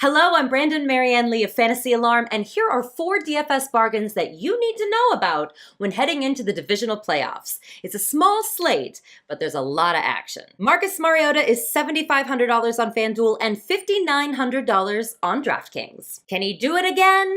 Hello, I'm Marianne Lee of Fantasy Alarm, and here are 4 DFS bargains that you need to know about when heading into the divisional playoffs. It's a small slate, but there's a lot of action. Marcus Mariota is $7,500 on FanDuel and $5,900 on DraftKings. Can he do it again?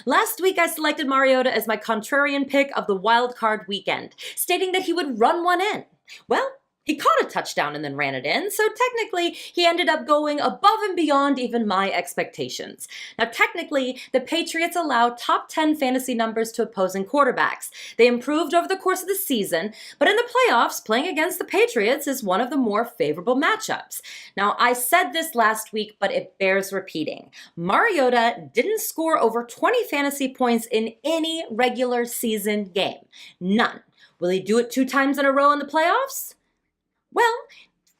Last week I selected Mariota as my contrarian pick of the wild card weekend, stating that he would run one in. Well, he caught a touchdown and then ran it in, so technically he ended up going above and beyond even my expectations. Now technically, the Patriots allow top 10 fantasy numbers to opposing quarterbacks. They improved over the course of the season, but in the playoffs, playing against the Patriots is one of the more favorable matchups. Now I said this last week, but it bears repeating. Mariota didn't score over 20 fantasy points in any regular season game. None. Will he do it 2 times in a row in the playoffs? Well,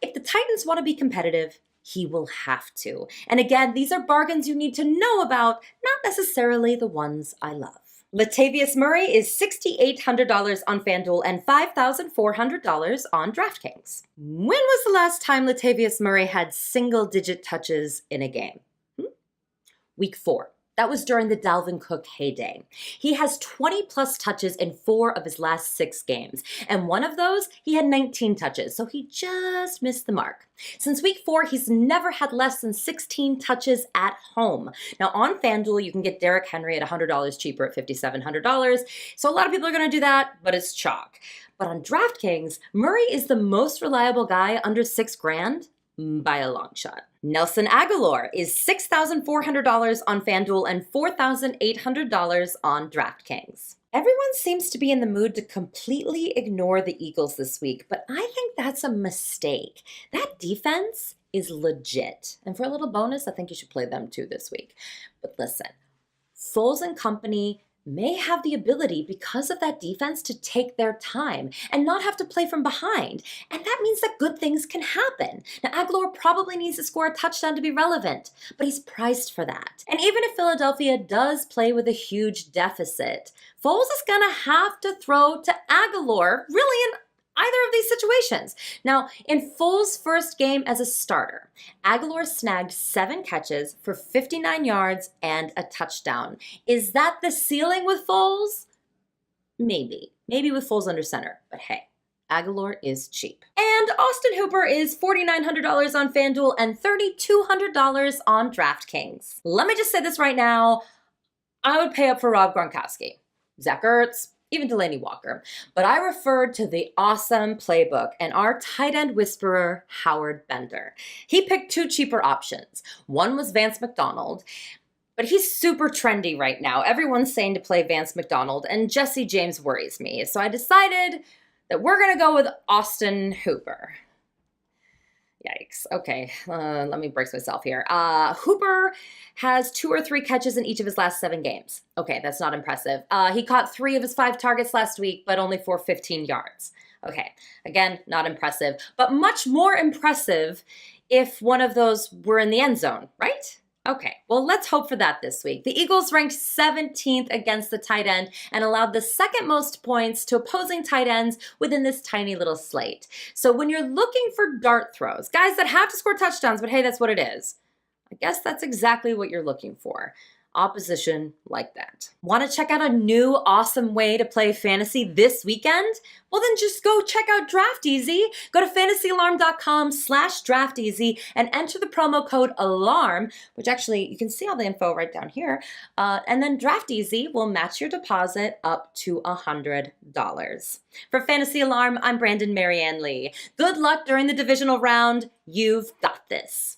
if the Titans want to be competitive, he will have to. And again, these are bargains you need to know about, not necessarily the ones I love. Latavius Murray is $6,800 on FanDuel and $5,400 on DraftKings. When was the last time Latavius Murray had single-digit touches in a game? Week 4. That was during the Dalvin Cook heyday. He has 20-plus touches in 4 of his last 6 games, and one of those, he had 19 touches, so he just missed the mark. Since week 4, he's never had less than 16 touches at home. Now, on FanDuel, you can get Derrick Henry at $100 cheaper at $5,700, so a lot of people are going to do that, but it's chalk. But on DraftKings, Murray is the most reliable guy under $6,000 by a long shot. Nelson Agholor is $6,400 on FanDuel and $4,800 on DraftKings. Everyone seems to be in the mood to completely ignore the Eagles this week, but I think that's a mistake. That defense is legit. And for a little bonus, I think you should play them too this week. But listen, Foles and company may have the ability, because of that defense, to take their time and not have to play from behind. And that means that good things can happen. Now, Agholor probably needs to score a touchdown to be relevant, but he's priced for that. And even if Philadelphia does play with a huge deficit, Foles is going to have to throw to Agholor, really in either of these situations. Now, in Foles' first game as a starter, Agholor snagged 7 catches for 59 yards and a touchdown. Is that the ceiling with Foles? Maybe. Maybe with Foles under center. But hey, Agholor is cheap. And Austin Hooper is $4,900 on FanDuel and $3,200 on DraftKings. Let me just say this right now. I would pay up for Rob Gronkowski, Zach Ertz, even Delaney Walker. But I referred to the awesome playbook and our tight end whisperer, Howard Bender. He picked 2 cheaper options. One was Vance McDonald, but he's super trendy right now. Everyone's saying to play Vance McDonald, and Jesse James worries me. So I decided that we're going to go with Austin Hooper. Yikes. Okay, let me brace myself here. Hooper has 2 or 3 catches in each of his last 7 games. Okay, that's not impressive. He caught 3 of his 5 targets last week, but only for 15 yards. Okay, again, not impressive, but much more impressive if one of those were in the end zone, right? Okay, well, let's hope for that this week. The Eagles ranked 17th against the tight end and allowed the 2nd most points to opposing tight ends within this tiny little slate. So when you're looking for dart throws, guys that have to score touchdowns, but hey, that's what it is, I guess that's exactly what you're looking for. Opposition like that. Want to check out a new awesome way to play fantasy this weekend? Well, then just go check out DraftEasy. Go to fantasyalarm.com/DraftEasy and enter the promo code ALARM, which actually you can see all the info right down here. And then DraftEasy will match your deposit up to $100. For Fantasy Alarm, I'm Marianne Lee. Good luck during the divisional round. You've got this.